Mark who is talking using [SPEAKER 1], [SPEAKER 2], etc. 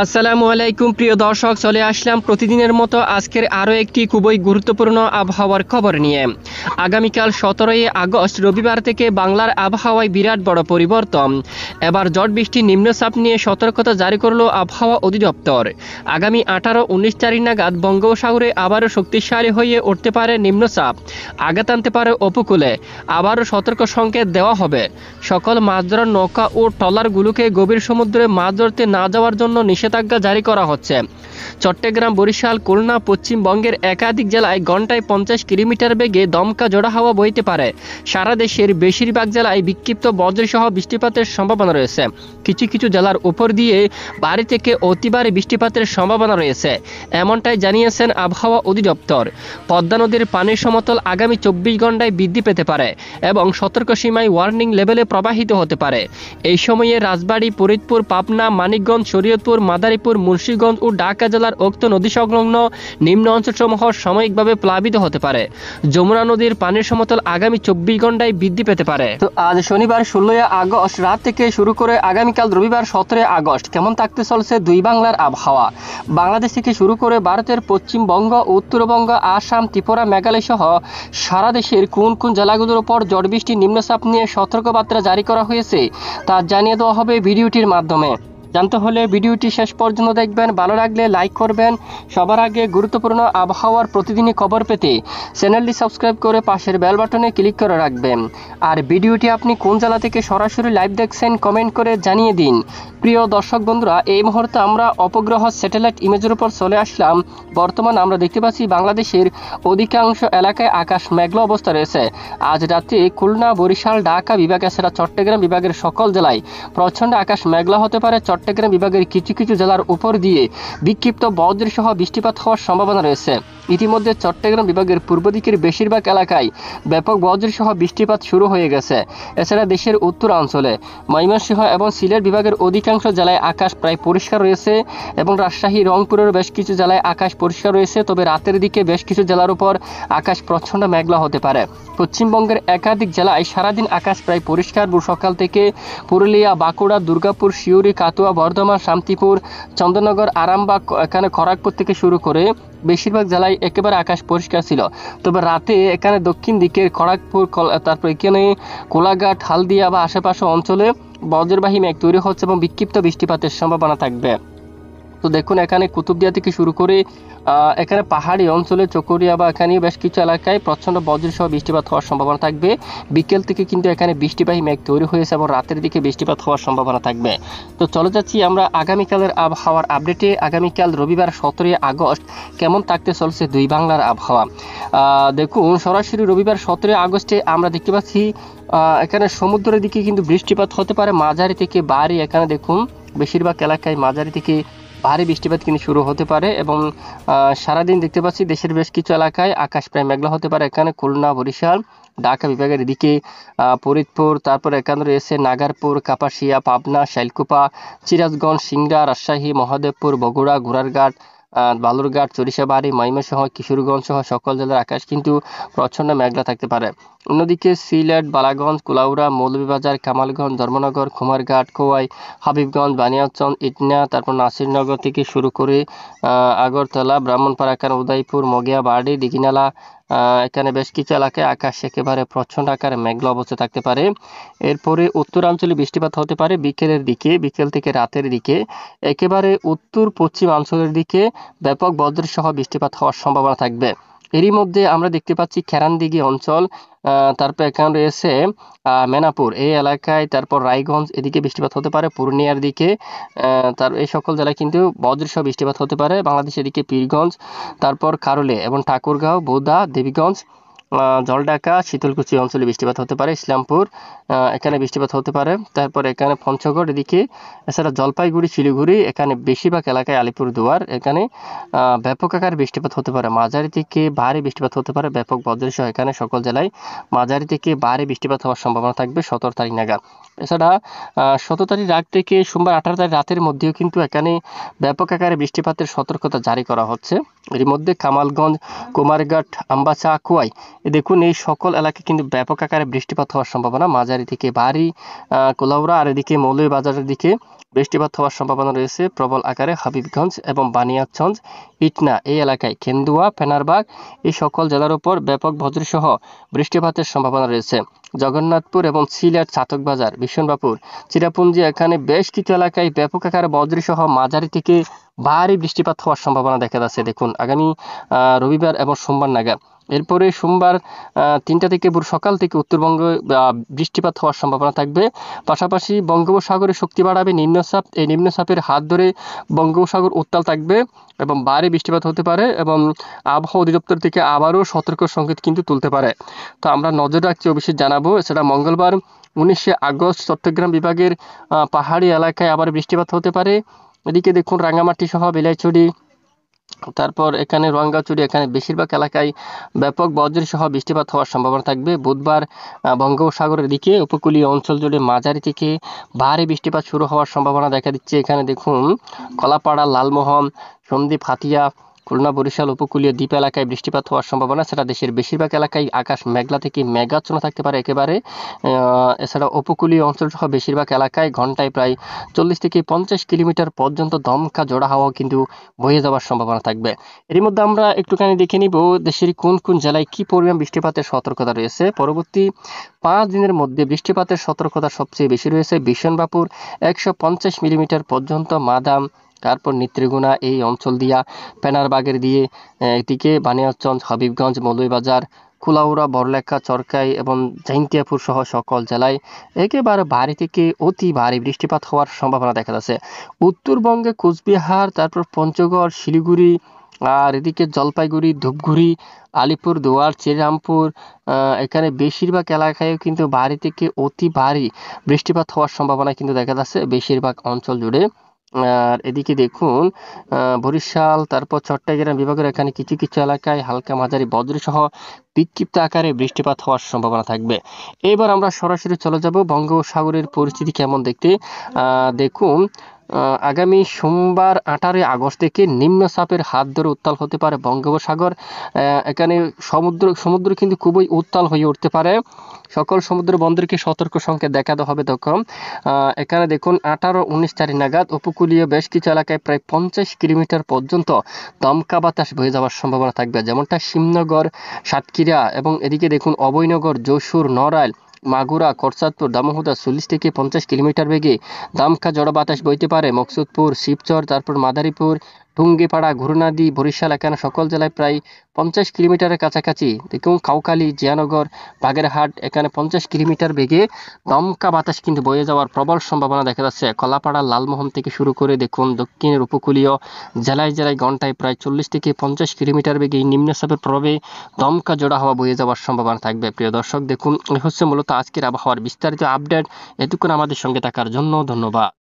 [SPEAKER 1] আসসালামু আলাইকুম প্রিয় দর্শক, চলে আসলাম প্রতিদিনের মতো আজকের আরও একটি খুবই গুরুত্বপূর্ণ আবহাওয়ার খবর নিয়ে। আগামীকাল 17ই আগস্ট রবিবার থেকে বাংলার আবহাওয়ায় বিরাট বড় পরিবর্তন। এবার ঝড় বৃষ্টি নিম্নচাপ নিয়ে সতর্কতা জারি করলো আবহাওয়া অধিদপ্তর। আগামী 18-19 তারিখ নাগাদ বঙ্গোপসাগরে আবারও শক্তিশালী হয়ে উঠতে পারে নিম্নচাপ, আঘাত আনতে পারে উপকূলে। আবারও সতর্ক সংকেত দেওয়া হবে। সকল মাছ ধরার নৌকা ও ট্রলারগুলোকে গভীর সমুদ্রে মাছ ধরতে না যাওয়ার জন্য নিষেধাজ্ঞা জারি করা হচ্ছে। চট্টগ্রাম, বরিশাল, খুলনা, পশ্চিমবঙ্গের একাধিক জেলায় ঘন্টায় 50 কিলোমিটার বেগে দমকা ঝোড়ো হাওয়া বইতে পারে। সারা দেশের বেশিরভাগ জেলায় বিক্ষিপ্ত বজ্রসহ বৃষ্টিপাতের সম্ভাবনা রয়েছে। কিছু কিছু জেলার উপর দিয়ে ভারী থেকে অতি ভারী বৃষ্টিপাতের সম্ভাবনা রয়েছে, এমনটাই জানিয়েছেন আবহাওয়া অধিদপ্তর। পদ্মা নদীর পানির সমতল আগামী 24 ঘন্টায় বৃদ্ধি পেতে পারে এবং সতর্ক সীমায় ওয়ার্নিং লেভেলে প্রবাহিত হতে পারে। এই সময়ে রাজবাড়ী, ফরিদপুর, পাবনা, মানিকগঞ্জ, শরীয়তপুর, মাদারীপুর, মুন্সিগঞ্জ ও ঢাকা জেলার উক্ত নদী সংলগ্ন নিম্ন অঞ্চলসমূহ সাময়িকভাবে প্লাবিত হতে পারে। যমুনা নদীর পানির সমতল আগামী 24 ঘন্টায় বৃদ্ধি পেতে পারে। তো আজ শনিবার 16 আগস্ট রাত থেকে শুরু করে আগামীকাল রবিবার 17 আগস্ট কেমন থাকতে চলছে দুই বাংলার আবহাওয়া। বাংলাদেশ থেকে শুরু করে ভারতের পশ্চিমবঙ্গ, উত্তরবঙ্গ, আসাম, ত্রিপুরা, মেঘালয় সহ সারা দেশের কোন কোন জেলাগুলোর উপর ঝড় বৃষ্টি নিম্নচাপ নিয়ে সতর্কবার্তা জারি করা হয়েছে তা জানিয়ে দেওয়া হবে ভিডিওটির মাধ্যমে। জানতে হলে ভিডিওটি শেষ পর্যন্ত দেখবেন, ভালো লাগলে লাইক করবেন। সবার আগে গুরুত্বপূর্ণ আবহাওয়ার প্রতিদিনই খবর পেতে চ্যানেলটি সাবস্ক্রাইব করে পাশের বেল বাটনে ক্লিক করে রাখবেন। আর ভিডিওটি আপনি কোন জেলা থেকে সরাসরি লাইভ দেখছেন কমেন্ট করে জানিয়ে দিন। প্রিয় দর্শক বন্ধুরা, এই মুহূর্তে আমরা উপগ্রহ স্যাটেলাইট ইমেজের উপর চলে আসলাম। বর্তমান আমরা দেখতে পাচ্ছি বাংলাদেশের অধিকাংশ এলাকায় আকাশ মেঘলা অবস্থা রয়েছে। আজ রাতে খুলনা, বরিশাল, ঢাকা বিভাগ এছাড়া চট্টগ্রাম বিভাগের সকল জেলায় প্রচণ্ড আকাশ মেঘলা হতে পারে। চট্টগ্রাম বিভাগের কিছু কিছু জেলার উপর দিয়ে বিক্ষিপ্ত বজ্রসহ বৃষ্টিপাত হওয়ার সম্ভাবনা রয়েছে। ইতিমধ্যে চট্টগ্রাম বিভাগের পূর্ব দিকের বেশিরভাগ এলাকায় ব্যাপক বজ্রসহ বৃষ্টিপাত শুরু হয়ে গেছে। এছাড়া দেশের উত্তরাঞ্চলে ময়মনসিংহ এবং সিলেট বিভাগের অধিকাংশ জেলায় আকাশ প্রায় পরিষ্কার রয়েছে এবং রাজশাহী, রংপুরের বেশ কিছু জেলায় আকাশ পরিষ্কার রয়েছে। তবে রাতের দিকে বেশ কিছু জেলার উপর আকাশ প্রচণ্ড মেঘলা হতে পারে। পশ্চিমবঙ্গের একাধিক জেলায় সারাদিন আকাশ প্রায় পরিষ্কার। সকাল থেকে পুরুলিয়া, বাঁকুড়া, দুর্গাপুর, সিউড়ি, কাতুয়া, বর্ধমান, শান্তিপুর, চন্দননগর, আরামবাগ, এখানে খড়গপুর থেকে শুরু করে বেশিরভাগ জেলায় একেবারে আকাশ পরিষ্কার ছিল। তবে রাতে এখানে দক্ষিণ দিকের খড়গপুর, তারপর এখানে কোলাঘাট, হালদিয়া বা আশেপাশে অঞ্চলে বজ্রবাহী মেঘ তৈরি হচ্ছে এবং বিক্ষিপ্ত বৃষ্টিপাতের সম্ভাবনা থাকবে। তো দেখুন, এখানে কুতুবদিয়া থেকে শুরু করে এখানে পাহাড়ি অঞ্চলে চকরিয়া বা এখানে বেশ কিছু এলাকায় প্রচণ্ড বজ্রসহ বৃষ্টিপাত হওয়ার সম্ভাবনা থাকবে। বিকেল থেকে কিন্তু এখানে বৃষ্টিবাহী মেঘ তৈরি হয়েছে এবং রাতের দিকে বৃষ্টিপাত হওয়ার সম্ভাবনা থাকবে। তো চলে যাচ্ছি আমরা আগামীকালের আবহাওয়ার আপডেটে। আগামীকাল রবিবার 17 আগস্ট কেমন থাকতে চলছে দুই বাংলার আবহাওয়া। দেখুন, সরাসরি রবিবার 17 আগস্টে আমরা দেখতে পাচ্ছি এখানে সমুদ্রের দিকে কিন্তু বৃষ্টিপাত হতে পারে মাঝারি থেকে ভারী। এখানে দেখুন বেশিরভাগ এলাকায় মাঝারি থেকে ভারী বৃষ্টিপাত কিন্তু শুরু হতে পারে এবং সারাদিন দেখতে পাচ্ছি দেশের বেশ কিছু এলাকায় আকাশ প্রায় মেঘলা হতে পারে। এখানে খুলনা, বরিশাল, ঢাকা বিভাগের এদিকে ফরিদপুর, তারপর এখানে রয়েছে নাগারপুর, কাপাসিয়া, পাবনা, শাইলকুপা, সিরাজগঞ্জ, সিংড়া, রাজশাহী, মহাদেবপুর, বগুড়া, ঘোড়ারঘাট, বালুরঘাট, সরিষাবাড়ি, ময়মনসিংহ, কিশোরগঞ্জ সহ সকল জেলার আকাশ কিন্তু প্রচণ্ড মেঘলা থাকতে পারে। অন্যদিকে সিলেট, বালাগঞ্জ, কুলাউড়া, মৌলভীবাজার, কামালগঞ্জ, ধর্মনগর, কুমারঘাট, খোয়াই, হাবিবগঞ্জ, বানিয়াচং, ইটনা, তারপর নাসিরনগর থেকে শুরু করে আগরতলা, ব্রাহ্মণপাড়া, উদয়পুর, মগিয়া, বারডি, দিঘিনালা, এখানে বেশ কিছু এলাকায় আকাশ একেবারে প্রচণ্ড আকারে মেঘলা অবস্থা থাকতে পারে। এরপরে উত্তরাঞ্চলে বৃষ্টিপাত হতে পারে বিকেলের দিকে, বিকেল থেকে রাতের দিকে একেবারে উত্তর পশ্চিমাঞ্চলের দিকে ব্যাপক বজ্রসহ বৃষ্টিপাত হওয়ার সম্ভাবনা থাকবে। এরই মধ্যে আমরা দেখতে পাচ্ছি খেরানদিঘি অঞ্চল, তারপর এখানে রয়েছে মেনাপুর এই এলাকায়, তারপর রায়গঞ্জ এদিকে বৃষ্টিপাত হতে পারে। পূর্ণিয়ার দিকে তার এই সকল জেলায় কিন্তু বজ্রসহ বৃষ্টিপাত হতে পারে। বাংলাদেশের দিকে পীরগঞ্জ, তারপর কারুলে এবং ঠাকুরগাঁও, বোদা, দেবীগঞ্জ, জলঢাকা, শীতলকুচি অঞ্চলে বৃষ্টিপাত হতে পারে। ইসলামপুর এখানে বৃষ্টিপাত হতে পারে। তারপর এখানে পঞ্চগড় এদিকে, এছাড়া জলপাইগুড়ি, শিলিগুড়ি, এখানে বেশিরভাগ এলাকায় আলিপুরদুয়ার এখানে ব্যাপক আকারে বৃষ্টিপাত হতে পারে। মাঝারি থেকে ভারী বৃষ্টিপাত হতে পারে। ব্যাপক বজ্রসহ এখানে সকল জেলায় মাঝারি থেকে ভারী বৃষ্টিপাত হওয়ার সম্ভাবনা থাকবে 17 তারিখ নাগাদ। এছাড়া 17 তারিখ রাত থেকে সোমবার 18 তারিখ রাতের মধ্যেও কিন্তু এখানে ব্যাপক আকারে বৃষ্টিপাতের সতর্কতা জারি করা হচ্ছে। এর মধ্যে কামালগঞ্জ, কুমারঘাট, আমবাসা, খোয়াই দেখুন এই সকল এলাকায় কিন্তু ব্যাপক আকারে বৃষ্টিপাত হওয়ার সম্ভাবনা মাঝারি থেকে ভারী। কোলাউড়া আর এদিকে মৌলভীবাজারের দিকে বৃষ্টিপাত হওয়ার সম্ভাবনা রয়েছে প্রবল আকারে হাবিবগঞ্জ এবং বানিয়াচঞ্জ, ইটনা এই এলাকায়, কেন্দুয়া, ফেনারবাগ এই সকল জেলার উপর ব্যাপক বজ্রসহ বৃষ্টিপাতের সম্ভাবনা রয়েছে। জগন্নাথপুর এবং সিলেট, চাতকবাজার, বিশনবাপুর, চিরাপুঞ্জি এখানে বেশ কিছু এলাকায় ব্যাপক আকারে বজ্রসহ মাঝারি থেকে ভারী বৃষ্টিপাত হওয়ার সম্ভাবনা দেখা যাচ্ছে। দেখুন আগামী রবিবার এবং সোমবার নাগাদ। এরপরে সোমবার 3টা থেকে ভোর সকাল থেকে উত্তরবঙ্গে বৃষ্টিপাত হওয়ার সম্ভাবনা থাকবে। পাশাপাশি বঙ্গোপসাগরে শক্তি বাড়াবে নিম্নচাপ, এই নিম্নচাপের হাত ধরে বঙ্গোপসাগর উত্তাল থাকবে এবং ভারী বৃষ্টিপাত হতে পারে এবং আবহাওয়া অধিদপ্তর থেকে আবারও সতর্ক সংকেত কিন্তু তুলতে পারে। তো আমরা নজর রাখছি, অবশ্যই জানাবো। এছাড়া মঙ্গলবার 19শে আগস্ট চট্টগ্রাম বিভাগের পাহাড়ি এলাকায় আবার বৃষ্টিপাত হতে পারে। এদিকে দেখুন রাঙামাটি সহ বিলাইছড়ি, তারপর এখানে রঙ্গাচুরি, এখানে বেশিরভাগ এলাকায় ব্যাপক বজ্রসহ বৃষ্টিপাত হওয়ার সম্ভাবনা থাকবে। বুধবার বঙ্গোপসাগরের দিকে উপকূলীয় অঞ্চল জুড়ে মাঝারি থেকে ভারী বৃষ্টিপাত শুরু হওয়ার সম্ভাবনা দেখা দিচ্ছে। এখানে দেখুন কলাপাড়া, লালমোহন, সন্দ্বীপ, হাতিয়া, খুলনা, বরিশাল উপকূলীয় দ্বীপ এলাকায় বৃষ্টিপাত হওয়ার সম্ভাবনা। সেটা দেশের বেশিরভাগ এলাকায় আকাশ মেঘলা থেকে মেঘাচ্ছন্ন থাকতে পারে একেবারে। এছাড়া উপকূলীয় অঞ্চল সহ বেশিরভাগ এলাকায় ঘন্টায় প্রায় 40 থেকে 50 কিলোমিটার পর্যন্ত দমকা জোড়া হাওয়া কিন্তু বয়ে যাওয়ার সম্ভাবনা থাকবে। এর মধ্যে আমরা একটুখানি দেখে নিব দেশের কোন কোন জেলায় কি পরিমাণ বৃষ্টিপাতের সতর্কতা রয়েছে। পরবর্তী 5 দিনের মধ্যে বৃষ্টিপাতের সতর্কতা সবচেয়ে বেশি রয়েছে বিশনবাপুর 150 মিলিমিটার পর্যন্ত, মাদাম, তারপর নেত্রীগুনা এই অঞ্চল দিয়া, পেনারবাগের দিয়ে এদিকে বানিয়াচঞ্জ, হাবিবগঞ্জ, মৌলভীবাজার, কুলাউড়া, বড়লেখা, চরকাই এবং জাইন্তিয়াপুর সহ সকল জেলায় একেবারে ভারী থেকে অতি ভারী বৃষ্টিপাত হওয়ার সম্ভাবনা দেখা যাচ্ছে। উত্তরবঙ্গে কোচবিহার, তারপর পঞ্চগড়, শিলিগুড়ি, আর এদিকে জলপাইগুড়ি, ধূপগুড়ি, আলিপুরদুয়ার, শ্রীরামপুর এখানে বেশিরভাগ এলাকায় কিন্তু ভারী থেকে অতি ভারী বৃষ্টিপাত হওয়ার সম্ভাবনা কিন্তু দেখা যাচ্ছে বেশিরভাগ অঞ্চল জুড়ে। আর এদিকে দেখুন বরিশাল, তারপর চট্টগ্রাম বিভাগের এখানে কিছু কিছু এলাকায় হালকা মাঝারি বজ্রসহ বিক্ষিপ্ত আকারে বৃষ্টিপাত হওয়ার সম্ভাবনা থাকবে। এবার আমরা সরাসরি চলে যাব বঙ্গোপসাগরের পরিস্থিতি কেমন দেখতে। দেখুন আগামী সোমবার 18 আগস্ট থেকে নিম্নচাপের হাত ধরে উত্তাল হতে পারে বঙ্গোপসাগর। এখানে সমুদ্র কিন্তু খুবই উত্তাল হয়ে উঠতে পারে। সকল সমুদ্র বন্দরকে সতর্ক সংকেত দেখাতে হবে তখন। এখানে দেখুন 18-19 তারিখ নাগাদ উপকূলীয় বেশ কিছু এলাকায় প্রায় 50 কিলোমিটার পর্যন্ত দমকা বাতাস বয়ে যাওয়ার সম্ভাবনা থাকবে, যেমনটা শিবনগর, সাতক্ষীরা এবং এদিকে দেখুন অভয়নগর, যশোর, নড়াইল, মাগুরা, করচাঁদপুর, দামোহদা 40 থেকে 50 কিলোমিটার বেগে দমকা ঝড়ো বাতাস বইতে পারে। মকসুদপুর, শিবচর, তারপর মাদারীপুর, টুঙ্গিপাড়া, ঘুরনাদি, বরিশাল এখানে সকল জেলায় প্রায় 50 কিলোমিটারের কাছাকাছি। দেখুন কাউখালী, জিয়ানগর, বাগেরহাট এখানে 50 কিলোমিটার বেগে দমকা বাতাস কিন্তু বয়ে যাওয়ার প্রবল সম্ভাবনা দেখা যাচ্ছে। কলাপাড়া, লালমোহন থেকে শুরু করে দেখুন দক্ষিণের উপকূলীয় জেলায় জেলায় ঘন্টায় প্রায় 40 থেকে 50 কিলোমিটার বেগে নিম্নচাপের প্রভাবে দমকা জোড়া হওয়া বয়ে যাওয়ার সম্ভাবনা থাকবে। প্রিয় দর্শক দেখুন এই হচ্ছে মূলত আজকের আবহাওয়ার বিস্তারিত আপডেট। এতক্ষণ আমাদের সঙ্গে থাকার জন্য ধন্যবাদ।